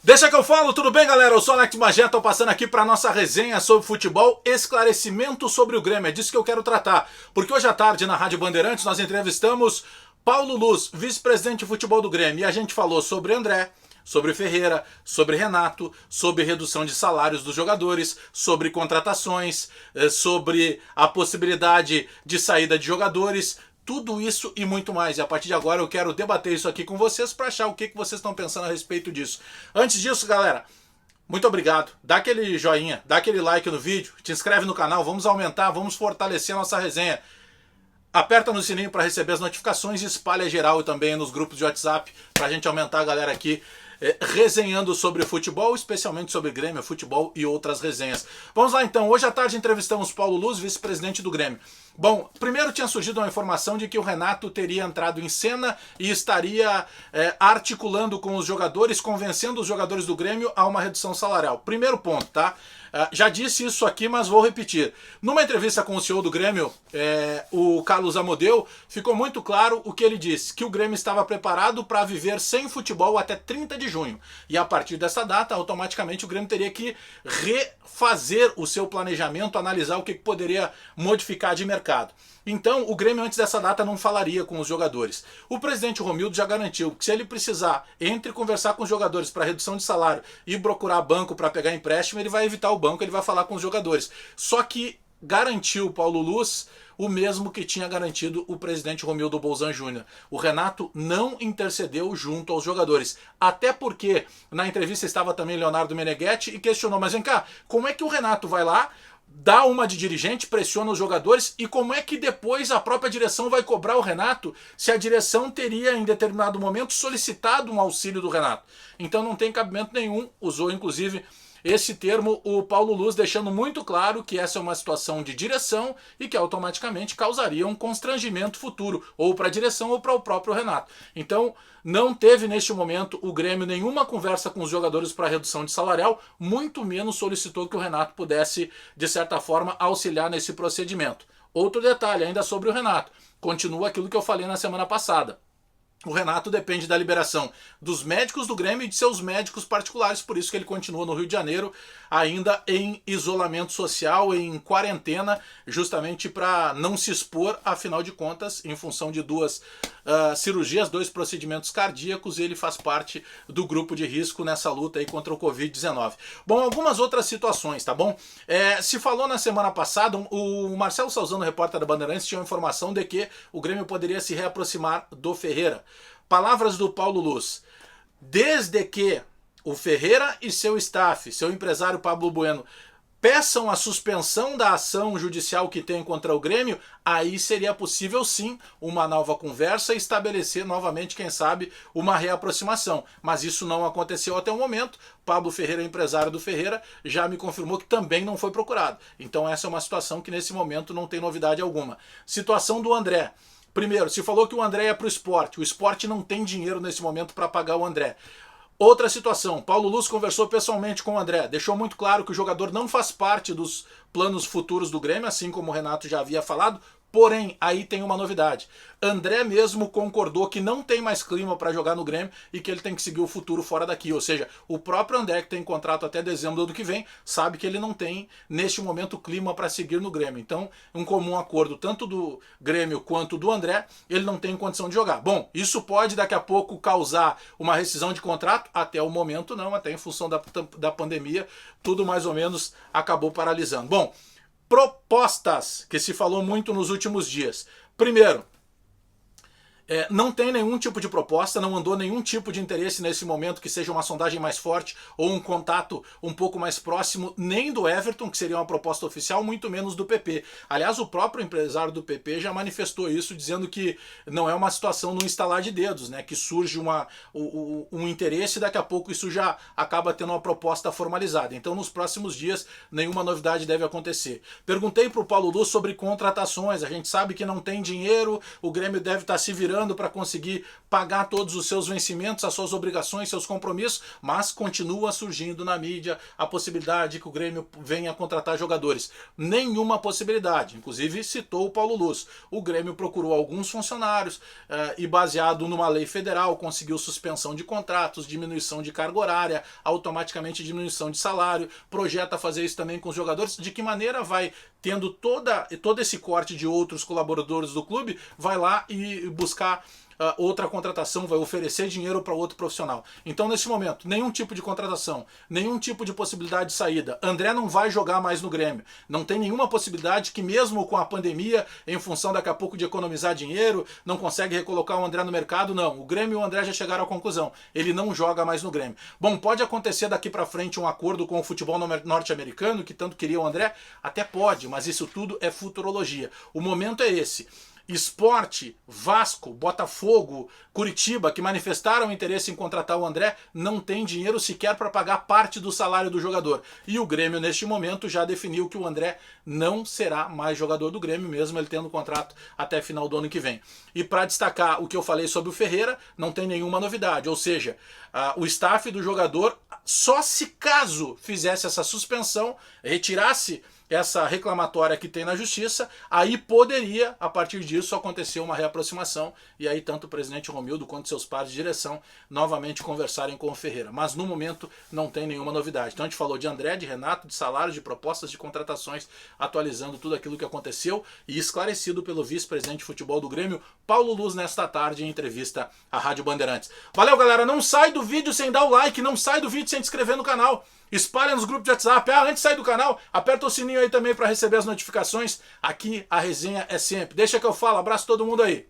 Deixa que eu falo, tudo bem, galera? Eu sou o Alex Magé, tô passando aqui para nossa resenha sobre futebol, esclarecimento sobre o Grêmio. É disso que eu quero tratar, porque hoje à tarde na Rádio Bandeirantes nós entrevistamos Paulo Luz, vice-presidente de futebol do Grêmio, e a gente falou sobre André, sobre Ferreira, sobre Renato, sobre redução de salários dos jogadores, sobre contratações, sobre a possibilidade de saída de jogadores. Tudo isso e muito mais. E a partir de agora eu quero debater isso aqui com vocês para achar o que vocês estão pensando a respeito disso. Antes disso, galera, muito obrigado. Dá aquele joinha, dá aquele like no vídeo, te inscreve no canal, vamos aumentar, vamos fortalecer a nossa resenha. Aperta no sininho para receber as notificações e espalha geral e também nos grupos de WhatsApp para a gente aumentar a galera aqui resenhando sobre futebol, especialmente sobre Grêmio, futebol e outras resenhas. Vamos lá então, hoje à tarde entrevistamos Paulo Luz, vice-presidente do Grêmio. Bom, primeiro tinha surgido uma informação de que o Renato teria entrado em cena e estaria articulando com os jogadores, convencendo os jogadores do Grêmio a uma redução salarial. Primeiro ponto, tá? Já disse isso aqui, mas vou repetir. Numa entrevista com o CEO do Grêmio, o Carlos Amodeu, ficou muito claro o que ele disse, que o Grêmio estava preparado para viver sem futebol até 30 de junho. E a partir dessa data, automaticamente o Grêmio teria que refazer o seu planejamento, analisar o que poderia modificar de mercado. Então, o Grêmio antes dessa data não falaria com os jogadores. O presidente Romildo já garantiu que se ele precisar entre conversar com os jogadores para redução de salário e procurar banco para pegar empréstimo, ele vai evitar o banco, ele vai falar com os jogadores. Só que garantiu Paulo Luz o mesmo que tinha garantido o presidente Romildo Bolzan Júnior. O Renato não intercedeu junto aos jogadores. Até porque na entrevista estava também Leonardo Meneghetti e questionou, mas vem cá, como é que o Renato vai lá, dá uma de dirigente, pressiona os jogadores, e como é que depois a própria direção vai cobrar o Renato se a direção teria em determinado momento solicitado um auxílio do Renato? Então não tem cabimento nenhum, usou inclusive esse termo o Paulo Luz, deixando muito claro que essa é uma situação de direção e que automaticamente causaria um constrangimento futuro, ou para a direção ou para o próprio Renato. Então não teve neste momento o Grêmio nenhuma conversa com os jogadores para redução de salarial, muito menos solicitou que o Renato pudesse, de certa forma, auxiliar nesse procedimento. Outro detalhe ainda sobre o Renato, continua aquilo que eu falei na semana passada. O Renato depende da liberação dos médicos do Grêmio e de seus médicos particulares, por isso que ele continua no Rio de Janeiro, ainda em isolamento social, em quarentena, justamente para não se expor, afinal de contas, em função de duas cirurgias, 2 procedimentos cardíacos, ele faz parte do grupo de risco nessa luta aí contra o Covid-19. Bom, algumas outras situações, tá bom? Se falou na semana passada, o Marcelo Salzano, repórter da Bandeirantes, tinha a informação de que o Grêmio poderia se reaproximar do Ferreira. Palavras do Paulo Luz: desde que o Ferreira e seu staff, seu empresário Pablo Bueno, peçam a suspensão da ação judicial que tem contra o Grêmio, aí seria possível sim uma nova conversa e estabelecer novamente, quem sabe, uma reaproximação. Mas isso não aconteceu até o momento. Pablo Ferreira, empresário do Ferreira, já me confirmou que também não foi procurado. Então essa é uma situação que nesse momento não tem novidade alguma. Situação do André. Primeiro, se falou que o André é para o Sport. O Sport não tem dinheiro nesse momento para pagar o André. Outra situação, Paulo Luz conversou pessoalmente com o André, deixou muito claro que o jogador não faz parte dos planos futuros do Grêmio, assim como o Renato já havia falado. Porém, aí tem uma novidade. André mesmo concordou que não tem mais clima para jogar no Grêmio e que ele tem que seguir o futuro fora daqui. Ou seja, o próprio André, que tem contrato até dezembro do ano que vem, sabe que ele não tem, neste momento, clima para seguir no Grêmio. Então, um comum acordo tanto do Grêmio quanto do André, ele não tem condição de jogar. Bom, isso pode daqui a pouco causar uma rescisão de contrato? Até o momento não, até em função da pandemia, tudo mais ou menos acabou paralisando. Bom, propostas, que se falou muito nos últimos dias. Primeiro, não tem nenhum tipo de proposta, não andou nenhum tipo de interesse nesse momento que seja uma sondagem mais forte ou um contato um pouco mais próximo, nem do Everton, que seria uma proposta oficial, muito menos do PP. Aliás, o próprio empresário do PP já manifestou isso, dizendo que não é uma situação no instalar de dedos, né, que surge um interesse e daqui a pouco isso já acaba tendo uma proposta formalizada. Então, nos próximos dias, nenhuma novidade deve acontecer. Perguntei para o Paulo Luz sobre contratações, a gente sabe que não tem dinheiro, o Grêmio deve estar se virando respirando para conseguir pagar todos os seus vencimentos, as suas obrigações, seus compromissos, mas continua surgindo na mídia a possibilidade que o Grêmio venha a contratar jogadores. Nenhuma possibilidade. Inclusive citou o Paulo Luz. O Grêmio procurou alguns funcionários e, baseado numa lei federal, conseguiu suspensão de contratos, diminuição de carga horária, automaticamente diminuição de salário, projeta fazer isso também com os jogadores. De que maneira vai tendo todo esse corte de outros colaboradores do clube, vai lá e buscar outra contratação, vai oferecer dinheiro para outro profissional. Então, nesse momento, nenhum tipo de contratação, nenhum tipo de possibilidade de saída. André não vai jogar mais no Grêmio. Não tem nenhuma possibilidade que, mesmo com a pandemia, em função daqui a pouco de economizar dinheiro, não consegue recolocar o André no mercado. Não, o Grêmio e o André já chegaram à conclusão. Ele não joga mais no Grêmio. Bom, pode acontecer daqui para frente um acordo com o futebol norte-americano, que tanto queria o André? Até pode, mas isso tudo é futurologia. O momento é esse. Sport, Vasco, Botafogo, Curitiba, que manifestaram interesse em contratar o André, não tem dinheiro sequer para pagar parte do salário do jogador. E o Grêmio, neste momento, já definiu que o André não será mais jogador do Grêmio, mesmo ele tendo contrato até final do ano que vem. E para destacar o que eu falei sobre o Ferreira, não tem nenhuma novidade. Ou seja, o staff do jogador, só se caso fizesse essa suspensão, retirasse essa reclamatória que tem na justiça, aí poderia, a partir disso, acontecer uma reaproximação e aí tanto o presidente Romildo quanto seus pares de direção novamente conversarem com o Ferreira. Mas no momento não tem nenhuma novidade. Então a gente falou de André, de Renato, de salários, de propostas de contratações, atualizando tudo aquilo que aconteceu e esclarecido pelo vice-presidente de futebol do Grêmio, Paulo Luz, nesta tarde em entrevista à Rádio Bandeirantes. Valeu, galera! Não sai do vídeo sem dar o like, não sai do vídeo sem se inscrever no canal. Espalha nos grupos de WhatsApp. Antes de sair do canal, aperta o sininho aí também para receber as notificações. Aqui a resenha é sempre. Deixa que eu falo. Abraço todo mundo aí.